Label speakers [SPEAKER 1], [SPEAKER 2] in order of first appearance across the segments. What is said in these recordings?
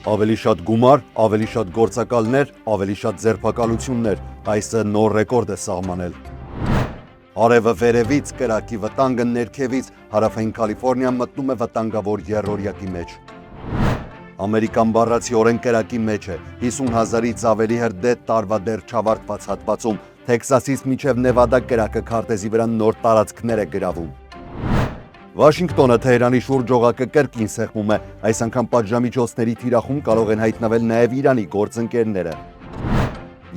[SPEAKER 1] Ավելի շատ գումար, ավելի շատ գործակալներ, ավելի շատ ձերբակալություններ, այսը նոր ռեկորդ է սահմանել։ Արևը վերևից, կրակի վտանգը ներքևից, հարավային Կալիֆորնիան մտնում է վտանգավոր եռօրյակի մեջ։ Ամերիկան բառացիորեն կրակի մեջ է, 50,000-ից ավելի հրդեհ տարվա դեռ չավարտված հատվածում, Թեքսասից մինչև Նևադա կրակը քարտեզի վրա նոր տարածքներ է գրավում։ Վաշինգտոնը Թեհրանի շուրջ օղակը կրկին սեղմում է, այս անգամ պատժամիջոցների թիրախում կարող են հայտնվել նաև Իրանի գործընկերները։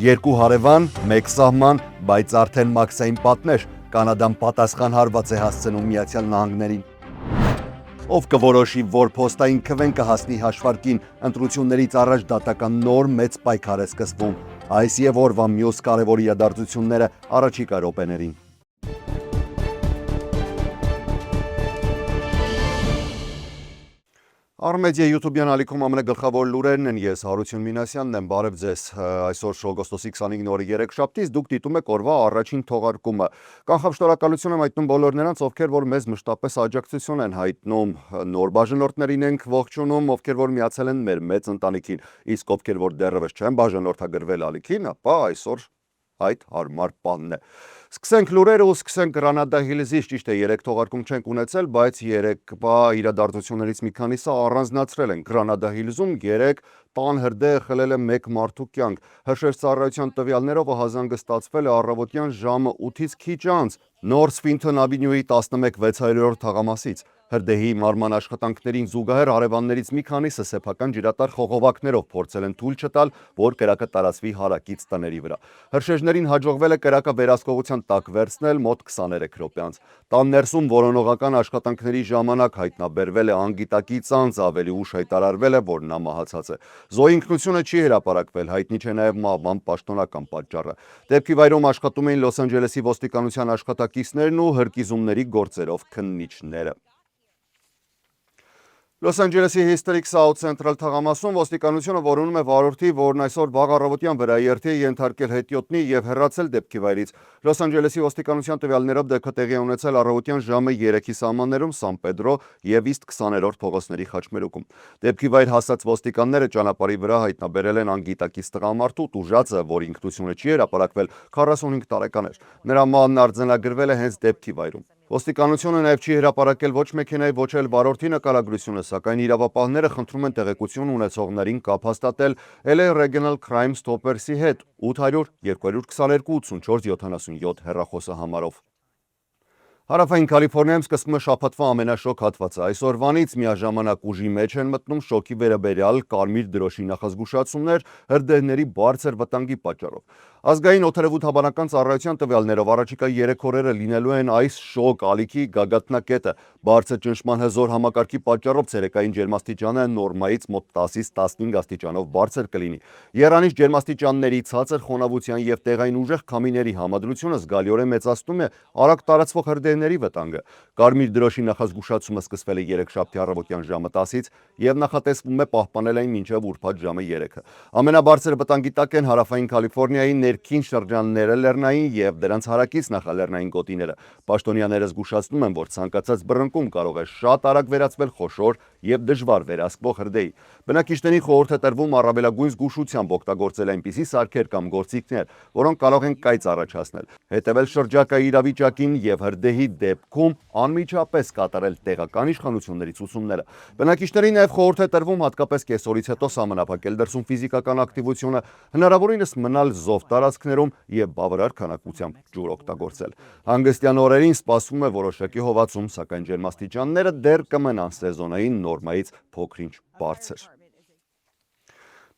[SPEAKER 1] Երկու հարևան, մեկ սահման, բայց արդեն մաքսային պատնեշ, Կանադան պատասխան հարված է հասցնում Միացյալ Նահանգներին։ Ով կորոշի, որ փոստային քվեն կհասնի հաշվարկին, ընտրություններից առաջ դատական նոր մեծ պայքար է սկսվում։ Այս եւ օրվա մյուս կարևոր իրադարձությունները առաջիկա րոպեներին։ Արմեդիա YouTube-յան ալիքում ամենագլխավոր լուրերն են, ես Հարություն Մինասյանն եմ, բարև ձեզ, այսօր օգոստոսի 25 օրը երեքշաբթից դուք դիտում եք օրվա առաջին թողարկումը։ Կանխավ շնորհակալություն եմ հայտնում բոլոր նրանց, ովքեր որ մեզ մշտապես աջակցություն են հայտնում, նոր բաժանորդներին ենք ողջունում, ովքեր որ միացել են մեր մեծ ընտանիքին, իսկ ովքեր որ դեռևս չեն բաժանորդագրվել ալիքին, ապա այսօր այդ հարմար բանն է։ Սկսենք լուրերը ու սկսենք Գրանադա Հիլզից, ճիշտ է, 3 թողարկում չենք ունեցել, բայց երեկվա իրադարձություններից մի քանիսը առանձնացրել են։ Գրանադա Հիլզում 3 տան հրդեհը խլել է 1 մարդու կյանք։ Հրշեջծառայության տվյալներով հազանգստացվել է առավոտյան ժամը 8-ից քիչ անց Նորթ Սվինթոն Ավենյուի 11-600 թաղամասից։ Հրդեհի մարման աշխատանքներին զուգահեռ հարևաններից մի քանիսը սեփական ջրատար խողովակներով փորձել են թույլ չտալ, որ կրակը տարածվի հարակից տների վրա։ Հրշեջներին հաջողվել է կրակը վերահսկողության տակ վերցնել մոտ 23 րոպե անց։ Տան ներսում որոնողական աշխատանքների ժամանակ հայտնաբերվել է անգիտակից անձ, ավելի ուշ հայտարարվել է, որ նա մահացած է։ Զոհի ինքնությունը չի հրապարակվել, հայտնի չէ նաև մահվան պաշտոնական պատճառը։ Դեպքի վայրում աշխատում էին Լոս Անջելեսի ոստիկանության աշխատակիցներն ու հրկիզումների գործերով քննիչները։ Լոս Անջելեսի Historic South Central թաղամասում ոստիկանությունը որոնում է վարորդի, որն այսօր վաղ առավոտյան վրայերթի ենթարկել հետիոտնի եւ հեռացել դեպքի վայրից։ Լոս Անջելեսի ոստիկանության տվյալներով դեպքը տեղի է ունեցել առավոտյան ժամը 3-ի սահմաններում Սան Պեդրո եւ Իստ 20-րդ փողոցների խաչմերուկում։ Դեպքի վայր հասած ոստիկանները ճանապարհի վրա հայտնաբերել են անգիտակից տղամարդու տուժածը, որի ինքնությունը չի հրապարակվել, 45 տարեկան էր։ Նրա մահն արձանագրվել է հենց դեպքի վայրում։ Ոստիկանությունը նաև չի հրապարակել ոչ մեքենայի, ոչ էլ վարորդի նկարագրությունը, սակայն իրավապահները խնդրում են տեղեկություն ունեցողներին կապ հաստատել LA Regional Crime Stoppers-ի հետ 800 222 84 77 հեռախոսահամարով։ Հարավային Կալիֆորնիայում սկսվում է շաբաթվա ամենաշոգ հատվածը։ Այսօրվանից միաժամանակ ուժի մեջ են մտնում շոկի վերաբերյալ կարմիր դրոշի նախազգուշացումներ հրդեհների բարձր վտանգի պատճառով։ Ազգային օդերևութաբանական ծառայության տվյալներով առաջիկա 3 օրերը լինելու են այս շոկ ալիքի գագաթնակետը։ Բարձր ճնշման հզոր համակարգի պատճառով ցերեկային ջերմաստիճանը նորմայից մոտ 10-ից 15 աստիճանով բարձր կլինի։ Եռանիշ ջերմաստիճանների ցածր խոնավության եւ տեղային ուժեղ քամիների համադրությունը զգալիորեն մեծացնում է արագ տարածվող հրդեհների վտանգը։ Կարմիր դրոշի նախազգուշացումը սկսվել է երեքշաբթի առավոտյան ժամը 10-ից եւ նախատեսվում է պահպանել այն մինչեւ ուրբաթ ժամը 3-ը։ Ամենաբարձր վտանգի տակ են հարավային Կալիֆորնիայի ներքին շրջանները, լեռնային եւ դրանց հարակից նախալեռնային գոտիները։ Պաշտոնյաները զգուշացնում են, որ ցանկացած բռնկում կարող է շատ արագ վերածվել խոշոր եւ դժվար վերահսկվող հրդեհի։ Բնակիչներին խորհուրդ է տրվում առավելագույն զգուշությամբ օգտագործել այնպիսի սարքեր կամ գործիքներ, որոնք կարող են կայծ առաջացնել, հետևել շրջակա իրավիճակին եւ հրդեհի դեպքում անմիջապես կատարել տեղական իշխանությունների ցուցումները։ Բնակիչներին նաև խորհուրդ է տրվում հատկապես կեսօրից հետո սահմանափակել դրսում ֆիզիկական ակտիվությունը, հնարավորինս մնալ զով տարածքներում եւ բավարար քանակությամբ ջուր օգտագործել։ Հանգստյան օրերին սպասվում է որոշակի հովացում, սակայն ջերմաստիճանները դեռ կմնան սեզոնային նորմայից փոքր-ինչ բարձր։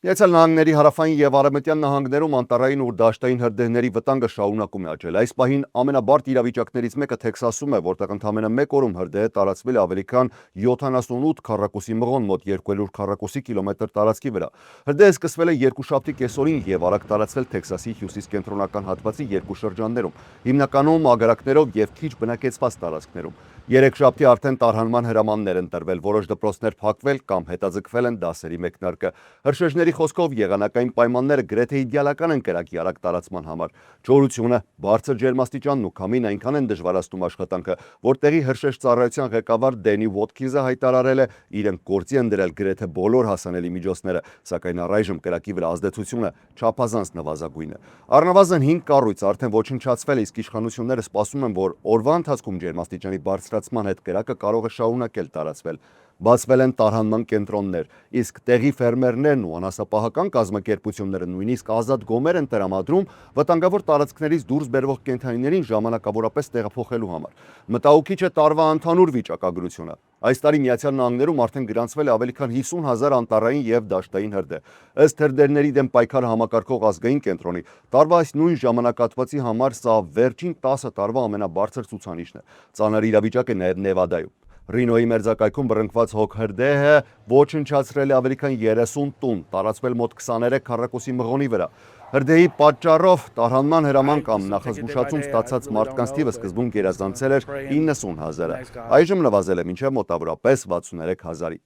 [SPEAKER 1] Միացյալ Նահանգների հարավային եւ արևմտյան նահանգներում անտառային ու դաշտային հրդեհների վտանգը շարունակում է աճել։ Այս պահին ամենաբարդ իրավիճակներից մեկը Թեքսասում է, որտեղ ընդամենը 1 օրում հրդեհը տարածվել է ավելի քան 78 քառակուսի մղոն, մոտ 200 քառակուսի կիլոմետր տարածքի վրա։ Հրդեհը սկսվել է երկուշաբթի կեսօրին եւ արագ տարածվել Թեքսասի հյուսիս-կենտրոնական հատվածի 2 շրջաններում, հիմնականում ագարակներով եւ քիչ բնակեցված տարածքներում։ Երեքշաբթի արդեն տարհանման հրամաններ են տրվել, որոշ դպրոցներ փակվել կամ հետաձգվել են դասերի մեկնարկը։ Հրշեջների Մի խոսքով եղանակային պայմանները գրեթե իդեալական են կրակի արագ տարածման համար։ Չորությունը, բարձր ջերմաստիճանն ու քամին այնքան են դժվարացնում աշխատանքը, որ տեղի հրշեջ ծառայության ղեկավար Դենի Ոթքինզը հայտարարել է, իրենք գործի են դրել գրեթե բոլոր հասանելի միջոցները, սակայն առայժմ կրակի վրա ազդեցությունը չափազանց նվազագույն է։ Առնվազն 5 կառույց արդեն ոչնչացվել է, իսկ իշխանությունները սպասում են, որ օրվա ընթացքում ջերմաստիճանի բարձրացման հետ կրակը կարող է շարունակել տարածվել։ Բացվել են տարհանման կենտրոններ, իսկ տեղի ֆերմերներն ու անասապահական կազմակերպությունները նույնիսկ ազատ գոմեր են տրամադրում վտանգավոր տարածքներից դուրս բերվող կենդանիներին ժամանակավորապես տեղափոխելու համար։ Մտահոգիչ է տարվա ընդհանուր վիճակագրությունը։ Այս տարի Միացյալ Նահանգներում արդեն գրանցվել է ավելի քան 50,000 անտառային եւ դաշտային հրդեհ։ Ըստ հրդեհների դեմ պայքար համակարգող ազգային կենտրոնի, տարվա այս նույն ժամանակահատվածի համար սա վերջին 10 տարվա ամենաբարձր ցուցանիշն է։ Ծանր իրավիճակ է նաեւ Նևադայում։ Ռինոյի մերձակայքում բռնկված հոգ հրդեհը ոչնչացրել է ավելի քան 30 տուն, տարածվել մոտ 23 քառակուսի մղոնի վրա։ Հրդեհի պատճառով տարհանման հրաման կամ նախազգուշացում ստացած մարդկանց թիվը սկզբում գերազանցել էր 90,000-ը, այժմ նվազել է մինչև մոտավորապես 63,000-ի։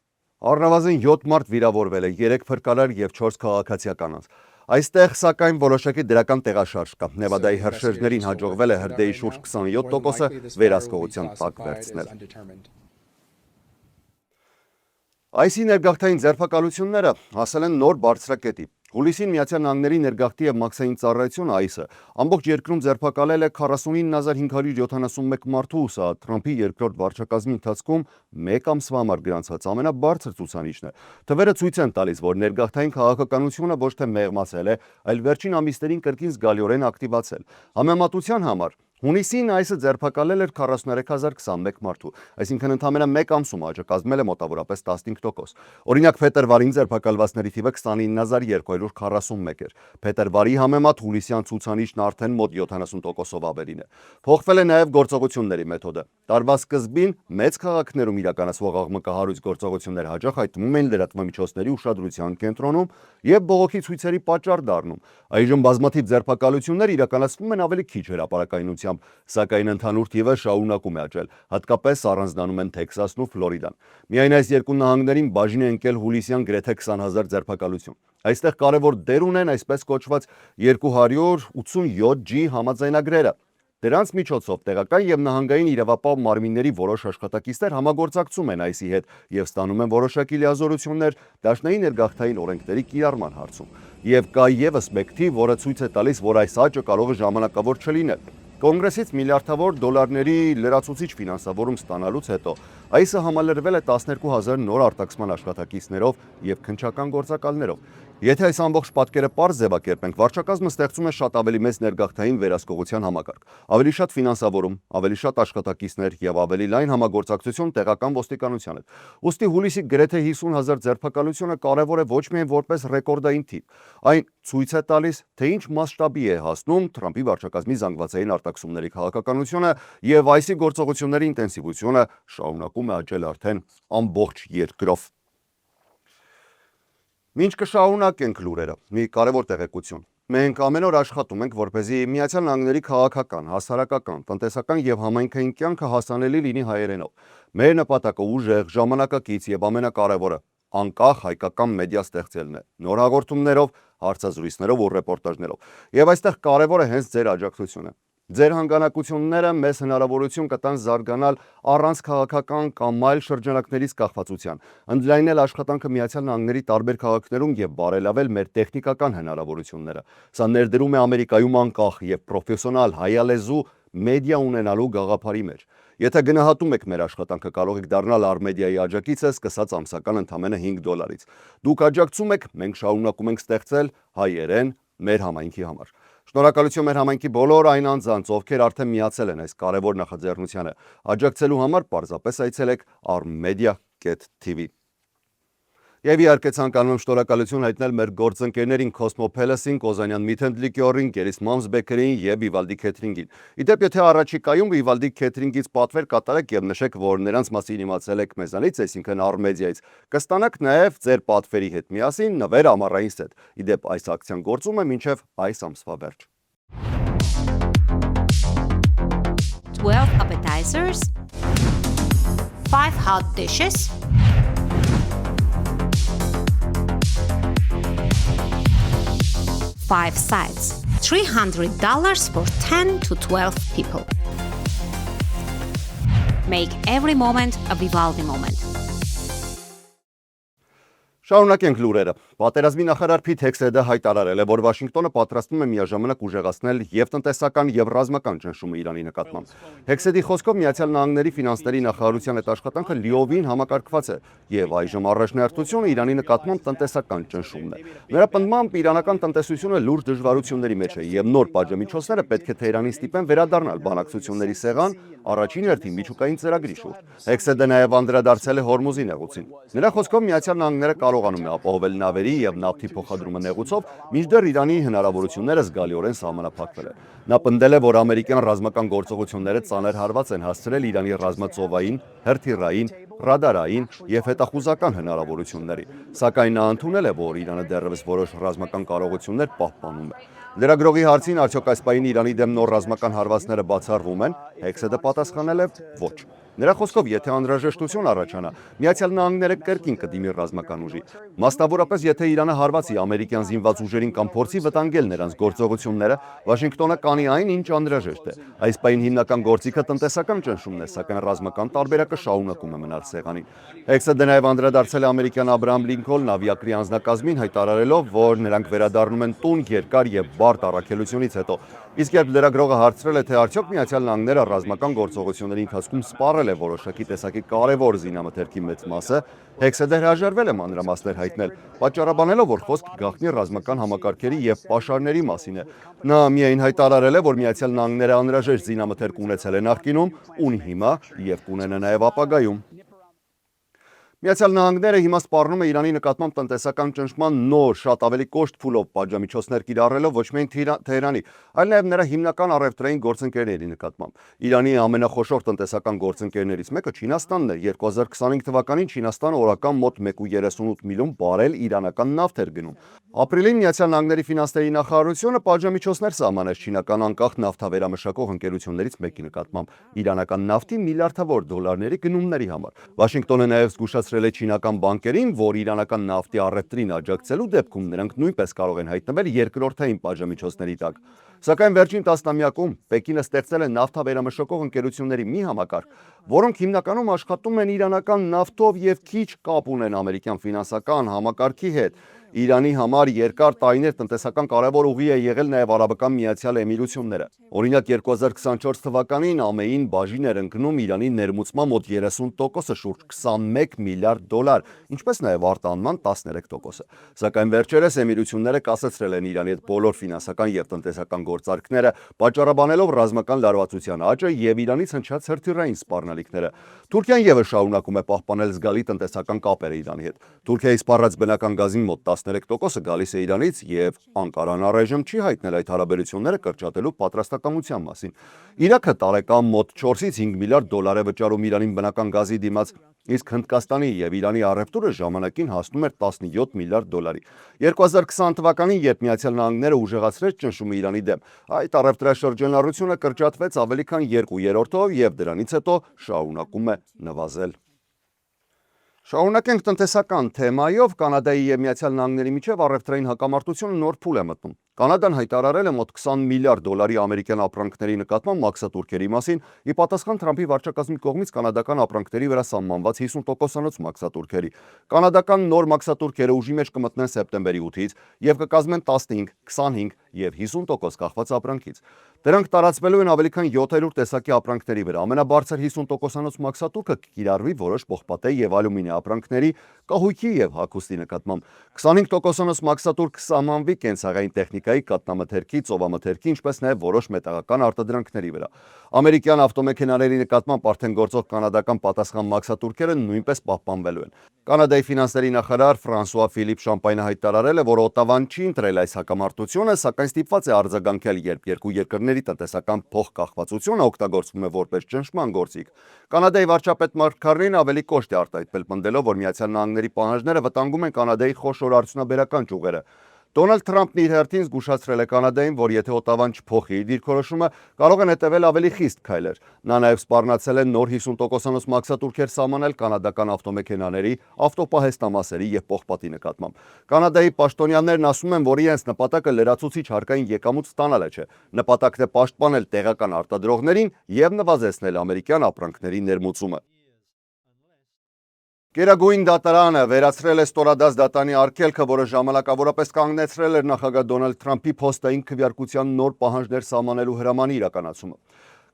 [SPEAKER 1] Առնվազն 7 մարդ վիրավորվել է, 3 փրկարար եւ 4 քաղաքացիական կանանց։ Այստեղ, սակայն, որոշակի դրական տեղաշարժ կա։ Նևադայի հրշեջներին հաջողվել է հրդեհի շուրջ 27%-ը վերահսկողության տակ վերցնել։ Այսի ներգաղթային ձերբակալությունները հասել են նոր բարձրակետի։ Հուլիսին Միացյալ Նահանգների ներգաղթի եւ մաքսային ծառայությունը այսը ամբողջ երկրում ձերբակալել է 49571 մարդու, սա Թրամփի երկրորդ վարչակազմի ընթացքում մեկ ամսվա համար գրանցած ամենաբարձր ցուցանիշն է։ Թվերը ցույց են տալիս, որ ներգաղթային քաղաքականությունը ոչ թե մեղմացել է, այլ վերջին ամիսներին կրկին զգալիորեն ակտիվացել։ Համեմատության համար հունիսին այսը ձերբակալել էր 43021 մարդու, այսինքն ընդամենը մեկ ամսում աճը կազմել է մոտավորապես 15%։ Օրինակ փետրվարին ձերբակալվածների թիվը 29241 էր։ Փետրվարի համեմատ հուլիսյան ցուցանիշն արդեն մոտ 70%-ով ավելին է։ Փոխվել է նաև գործողությունների մեթոդը։ Տարվա սկզբին մեծ քաղաքներում իրականացվող աղմկահարույց գործողությունները հաճախ հայտնվում էին լրատվամիջոցների ուշադրության կենտրոնում եւ բողոքի ցույցերի պատճառ դառնում։ Այժմ բազմաթիվ ձերբակալություններ իրականացվում են ավելի քիչ հրապարակայնությամբ, սակայն ընդհանուր թիվը շարունակում է աճել, հատկապես առանձնանում են Թեքսասն ու Ֆլորիդան։ Միայն այս երկու նահանգներին բաժին է ընկել հուլիսյան գրեթե 20,000 ձերբակալություն։ Այստեղ կարևոր դեր ունեն այսպես կոչված 287G համաձայնագրերը։ Դրանց միջոցով տեղական եւ նահանգային իրավապահ մարմինների որոշ աշխատակիցներ համագործակցում են այսի հետ եւ ստանում են որոշակի լիազորություններ դաշնային ներգաղթային օրենքների կիրառման հարցում։ Եվ կա եւս մեկ թիվ, որը ցույց է տալիս, որ այս աճը կարող է ժամանակավոր չլինել։ Կոնգրեսից միլիարդավոր դոլարների լրացուցիչ ֆինանսավորում ստանալուց հետո այսը համալրվել է 12,000 նոր արտաքսման աշխատակիցներով եւ քննչական գործակալներով։ Եթե այս ամբողջ պատկերը պարզ ձևակերպենք, վարչակազմը ստեղծում է շատ ավելի մեծ ներգաղթային վերահսկողության համակարգ, ավելի շատ ֆինանսավորում, ավելի շատ աշխատակիցներ եւ ավելի լայն համագործակցություն տեղական ոստիկանության հետ։ Ուստի հուլիսի գրեթե 50,000 ձերբակալությունը կարևոր է ոչ միայն որպես ռեկորդային թիվ, այն ցույց է տալիս, թե ինչ մասշտաբի է հասնում Թրամփի վարչակազմի զանգվածային արտաքսումների քաղաքականությունը եւ այսի գործողությունների ինտենսիվությունը շարունակում է աճել արդեն ամբողջ երկրով։ Մինչ կշարունակենք լուրերը, մի կարևոր տեղեկություն։ Մենք ամեն օր աշխատում ենք, որպեսզի Միացյալ Նահանգների քաղաքական, հասարակական, տնտեսական եւ համայնքային կյանքը հասանելի լինի հայերենով։ Մեր նպատակը ուժեղ, ժամանակակից եւ ամենակարևորը անկախ հայկական մեդիա ստեղծելն է, նոր հաղորդումներով, հարցազրույցներով ու ռեպորտաժներով։ Եվ այստեղ կարևոր է հենց ձեր աջակցությունը։ Ձեր հանգանակությունները մեզ հնարավորություն կտան զարգանալ առանց քաղաքական կամ այլ շրջանակներից կախվածության, ընդլայնել աշխատանքը Միացյալ Նահանգների տարբեր քաղաքներում եւ բարելավել մեր տեխնիկական հնարավորությունները։ Սա ներդրում է Ամերիկայում անկախ եւ պրոֆեսիոնալ հայալեզու մեդիա ունենալու գաղափարի մեջ։ Եթե գնահատում եք մեր աշխատանքը, կարող եք դառնալ Արմեդիայի աջակիցը սկսած ամսական ընդամենը $5։ Դուք աջակցում եք, մենք շարունակում ենք ստեղծել հայերեն մեր համայնքի համար։ Շնորհակալություն մեր համայնքի բոլոր այն անձանց, ովքեր արդեն միացել են այս կարևոր նախաձեռնությանը։ Աջակցելու համար պարզապես այցելեք armedia.tv։ Եվ իհարկե ցանկանում եմ շնորհակալություն հայտնել մեր գործընկերներին Cosmo Palace-ին, Կոզանյան Meat and Liquor-ին, Geris Moms Bakery-ին եւ Vivaldi Catering-ին։ Իդեպ եթե առաջիկայում Vivaldi Catering-ից պատվեր կատարեք եւ նշեք, որ նրանց մասին իմացել եք մեզանից, այսինքն Armedia-ից, կստանաք նաեւ ձեր պատվերի հետ միասին նվեր ամառային սեթ։ Իդեպ այս ակցիան գործում է մինչեւ այս ամսվա վերջ։
[SPEAKER 2] 12 appetizers, 5 hot dishes, 5 sites. $300 for 10 to 12 people. Make every moment a Vivaldi moment.
[SPEAKER 1] Շարունակենք լուրերը։ Պատերազմի նախարար Փիթ Հեքսեդը հայտարարել է, որ Վաշինգտոնը պատրաստվում է միաժամանակ ուժեղացնել եւ տնտեսական եւ ռազմական ճնշումը Իրանի նկատմամբ։ Հեքսեդի խոսքով Միացյալ Նահանգների ֆինանսների նախարարության այդ աշխատանքը լիովին համակարգված է եւ այժմ առաջնահերթությունը Իրանի նկատմամբ տնտեսական ճնշումն է։ Նրա պնդմամբ իրանական տնտեսությունը լուրջ դժվարությունների մեջ է եւ նոր պատժամիջոցները պետք է Թեհրանին ստիպեն վերադառնալ բանակցությունների սեղան առաջին հերթին միջուկային ծրագրի շուրջ։ Հեքսեդը նաեւ անդրադարձել է Հորմուզի նեղուցին։ Նրա խոսքով Միացյալ Նահանգները կարողանում է ապահովել նավերի եւ նավթի փոխադրումը նեղուցով, մինչդեռ Իրանի հնարավորությունները զգալիորեն սահմանափակվել են։ Նա պնդել է, որ ամերիկյան ռազմական գործողությունները ծանր հարված են հասցրել Իրանի ռազմածովային, հրթիռային, ռադարային եւ հետախուզական հնարավորությունների, սակայն նա ընդունել է, որ Իրանը դեռևս որոշ ռազմական կարողություններ պահպանում է։ Լրագրողի հարցին արդյոք այս պահին Իրանի դեմ նոր ռազմական հարվածները բացառվում են, Հեքսեդը պատասխանել է ոչ։ Նրա խոսքով, եթե անհրաժեշտություն առաջանա, Միացյալ Նահանգները կրկին կդիմի ռազմական ուժի, մասնավորապես եթե Իրանը հարվածի ամերիկյան զինված ուժերին կամ փորձի վտանգել նրանց գործողությունները, Վաշինգտոնը կանի այն, ինչ անհրաժեշտ է։ Այս պահին հիմնական գործիքը տնտեսական ճնշումն է, սակայն ռազմական տարբերակը շարունակում է մնալ սեղանին։ Հեքսեդը նաև անդրադարձել է ամերիկյան Աբրահամ Լինքոլն ավիակրի անձնակազմին, հայտարարելով, որ նրանք վերադառնում են տուն երկար եւ բարդ առաքելությունից հետո։ Իսկ երբ լրագրողը հարցրել է, թե արդյոք Միացյալ Նահանգները ռազմական գործողությունների ընթացքում սպառել է որոշակի տեսակի կարևոր զինամթերքի մեծ մասը, Հեքսեդը հրաժարվել է մանրամասներ հայտնել, պատճառաբանելով, որ խոսք գաղտնի ռազմական համակարգերի եւ պաշարների մասին է։ Նա միայն հայտարարել է, որ Միացյալ Նահանգները անհրաժեշտ զինամթերք ունեցել է նախկինում, ունի հիմա եւ կունենա նաեւ ապագայում։ Միացյալ Նահանգները հիմա սպառնում է Իրանի նկատմամբ տնտեսական ճնշման նոր, շատ ավելի կոշտ փուլով պատժամիջոցներ կիրառելով ոչ միայն Թեհրանի, այլ նաև նրա հիմնական առևտրային գործընկերների նկատմամբ։ Իրանի ամենախոշոր տնտեսական գործընկերներից մեկը Չինաստանն է։ 2025 թվականին Չինաստանը օրական մոտ 1.38 միլիոն բարել իրանական նավթ էր գնում։ Ապրիլին Միացյալ Նահանգների ֆինանսների նախարարությունը պատժամիջոցներ սահմանեց չինական անկախ նավթավերամշակող ընկերություններից մեկի նկատմամբ իրանական նավթի միլիարդավոր դոլարների գնումների համար։ Վաշինգտոնը նաև զգուշացրել է չինական բանկերին, որ իրանական նավթի առևտրին աջակցելու դեպքում նրանք նույնպես կարող են հայտնվել երկրորդային պատժամիջոցների տակ։ Սակայն վերջին տասնամյակում Պեկինը ստեղծել է նավթավերամշակող ընկերությունների մի համակարգ, որոնք հիմնականում աշխատում են իրանական նավթով եւ քիչ կապ ունեն ամերիկյան ֆինանսական համակարգի հետ։ Իրանի համար երկար տարիներ տնտեսական կարևոր ուղի է եղել նաև Արաբական Միացյալ Էմիրությունները։ Օրինակ 2024 թվականին ԱՄԷ-ին բաժին էր ընկնում Իրանի ներմուծման մոտ 30%-ը շուրջ 21 միլիարդ դոլար, ինչպես նաև արտահանման 13%-ը։ Սակայն վերջերս Էմիրությունները կասեցրել են Իրանի հետ բոլոր ֆինանսական եւ տնտեսական գործարքները, պատճառաբանելով ռազմական լարվածության աճը եւ Իրանից հնչած հրթիռային սպառնալիքները։ Թուրքիան եւս շարունակում է պահպանել զգալի տնտեսական կապեր Իրանի հետ։ Թուրքիայի սպառած բնական գազի մոտ 13%-ը գալիս է Իրանից եւ Անկարան առայժմ չի հայտնել այդ հարաբերությունները կրճատելու պատրաստակամության մասին։ Իրաքը տարեկան մոտ 4-ից 5 միլիարդ դոլար է վճարում Իրանին բնական գազի դիմաց, իսկ Հնդկաստանի եւ Իրանի առևտուրը ժամանակին հասնում էր 17 միլիարդ դոլարի։ 2020 թվականին, երբ Միացյալ Նահանգները ուժեղացրեց ճնշումը Իրանի դեմ, այդ առևտրաշրջանառությունը կրճատվեց ավելի քան 2/3-ով եւ դրանից հետո շարունակում է նվազել։ Շարունակենք տնտեսական թեմայով Կանադայի եւ Միացյալ Նահանգների միջև առևտրային հակամարտությունը նոր փուլ է մտնում։ Կանադան հայտարարել է մոտ 20 միլիարդ դոլարի ամերիկյան ապրանքների նկատմամբ մաքսատուրքերի մասին, ի պատասխան Թրամփի վարչակազմի կողմից կանադական ապրանքների վրա սահմանված 50%-անոց մաքսատուրքերի։ Կանադական նոր մաքսատուրքերը ուժի մեջ կմտնեն սեպտեմբերի 8-ից եւ կկազմեն 15, 25 եւ 50% կախված ապրանքից։ Դրանք տարածվելու են ավելի քան 700 տեսակի ապրանքների վրա։ Ամենաբարձր 50%-անոց մաքսատուրքը կկիրառվի որոշ պողպատե եւ ալյումինե ապրանքների, կահույքի եւ հագուստի նկատմամբ։ 25%-անոց մաքսատուրք կսահմանվի կենցաղային տեխնիկայի, կաթնամթերքի, ծովամթերքի, ինչպես նաեւ որոշ մետաղական արտադրանքների վրա։ Ամերիկյան ավտոմեքենաների նկատմամբ արդեն գործող կանադական պատասխան մաքսատուրքերը նույնպես պահպանվելու են։ Կանադայի ֆինանսների նախարար Ֆրանսուଆ Ֆիլիպ Շամպայնը հայտարարել է, որ Օտավան չի ընտրել այս հակամարտությունը, սակայն ստիպված է արձագանքել, երբ երկու երկրների տնտեսական փոխկախվածությունը օգտագործվում է որպես ճնշման գործիք։ Կանադայի վարչապետ Մարկ Քարնին ավելի կոշտ է արտահայտվել, պնդելով, որ Միացյալ Նահանգների պահանջները վտանգում են Կանադայի խոշոր արդյունաբերական ճյուղերը։ Դոնալդ Թրամփն իր հերթին զգուշացրել է Կանադային, որ եթե Օտավան չփոխի իր դիրքորոշումը, կարող են հետևել ավելի խիստ քայլեր։ Նա նաև սպառնացել է նոր 50% մաքսատուրքեր սահմանել կանադական ավտոմեքենաների, ավտոպահեստամասերի եւ պողպատի նկատմամբ։ Կանադայի պաշտոնյաներն ասում են, որ իրենց նպատակը լրացուցիչ հարկային եկամուտ ստանալը չէ։ Նպատակն է պաշտպանել տեղական արտադրողներին եւ նվազեցնել ամերիկյան ապրանքների ներմուծումը։ Գերագույն դատարանը վերացրել է ստորադաս դատանի արգելքը, որը ժամանակավորապես կանգնեցրել էր նախագահ Դոնալդ Թրամփի փոստային քվեարկության նոր պահանջներ սահմանելու հրամանի իրականացումը։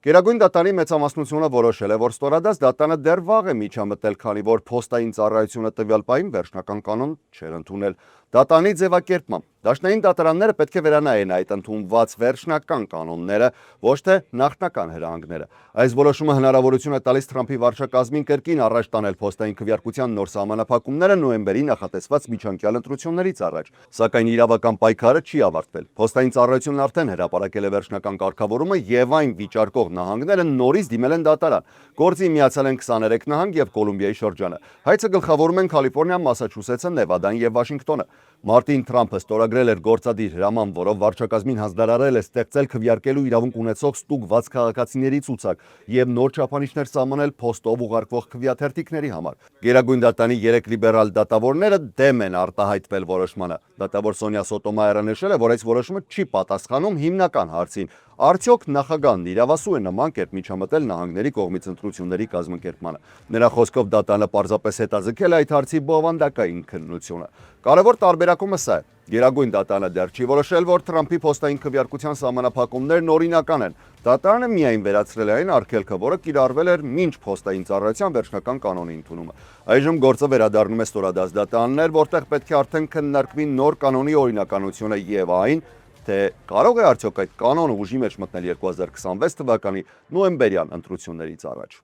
[SPEAKER 1] Գերագույն դատանի մեծամասնությունը որոշել է, որ ստորադաս դատանը դեռ վաղ է միջամտել, քանի որ փոստային ծառայությունը տվյալ պահին վերջնական կանոն չէր ընդունել։ Դատանի ձևակերպմամբ դաշնային դատարանները պետք է վերանայեն այդ ընդունված վերջնական կանոնները, ոչ թե նախնական հրահանգները։ Այս որոշումը հնարավորություն է տալիս Թրամփի վարչակազմին կրկին առաջ տանել փոստային քվեարկության նոր սահմանափակումները նոյեմբերի նախատեսված միջանկյալ ընտրություններից առաջ, սակայն իրավական պայքարը չի ավարտվել։ Փոստային ծառայությունն արդեն հրապարակել է վերջնական կարգավորումը եւ այն վիճարկող նահանգները նորից դիմել են դատարան։ Գործի միացել են 23 նահանգ եւ Կոլումբիայի շրջանը։ Հայցը գլխավորում են Կալիֆոռնիան, Մասաչուսեթսը, Նևադան եւ Վաշինգտոնը։ Մարտին Թրամփը ստորագրել էր գործադիր հրաման, որով վարչակազմին հանձնարարել է ստեղծել քվեարկելու իրավունք ունեցող ստուգված քաղաքացիների ցուցակ եւ նոր չափանիշներ սահմանել փոստով ուղարկվող քվեաթերթիկների համար։ Գերագույն դատանի 3 լիբերալ դատավորները դեմ են արտահայտվել որոշմանը։ Դատավոր Սոնյա Սոտոմայերը նշել է, որ այս որոշումը չի պատասխանում հիմնական հարցին. արդյոք նախագահն իրավասու է նման կերպ միջամտել նահանգների կողմից ընտրությունների կազմակերպմանը։ Նրա խոսքով դատանը պարզապես հետաձգել է այդ հարցի բովանդակային քննությունը։ Կարևոր տարբերակումը սա է. Գերագույն դատանը դեռ չի որոշել, որ Թրամփի փոստային քվեարկության սահմանափակումներն օրինական են։ Դատարանը միայն վերացրել է այն արգելքը, որը կիրառվել էր մինչ փոստային ծառայության վերջնական կանոնի ընդունումը։ Այժմ գործը վերադառնում է ստորադաս դատարաններ, որտեղ պետք է արդեն քննարկվի նոր կանոնի օրինականությունը եւ այն, թե կարող է արդյոք այդ կանոնը ուժի մեջ մտնել 2026 թվականի նոյեմբերյան ընտրություններից առաջ։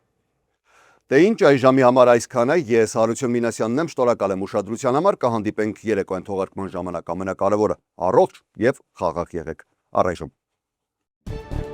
[SPEAKER 1] Դե ինչ այժմի համար այսքանը, ես Հարություն Մինասյանն եմ, շնորհակալ եմ ուշադրության համար, կհանդիպենք երեկոյան թողարկման ժամանակ, ամենակարևորը՝ առողջ եւ խաղաղ եղեք։ Առայժմ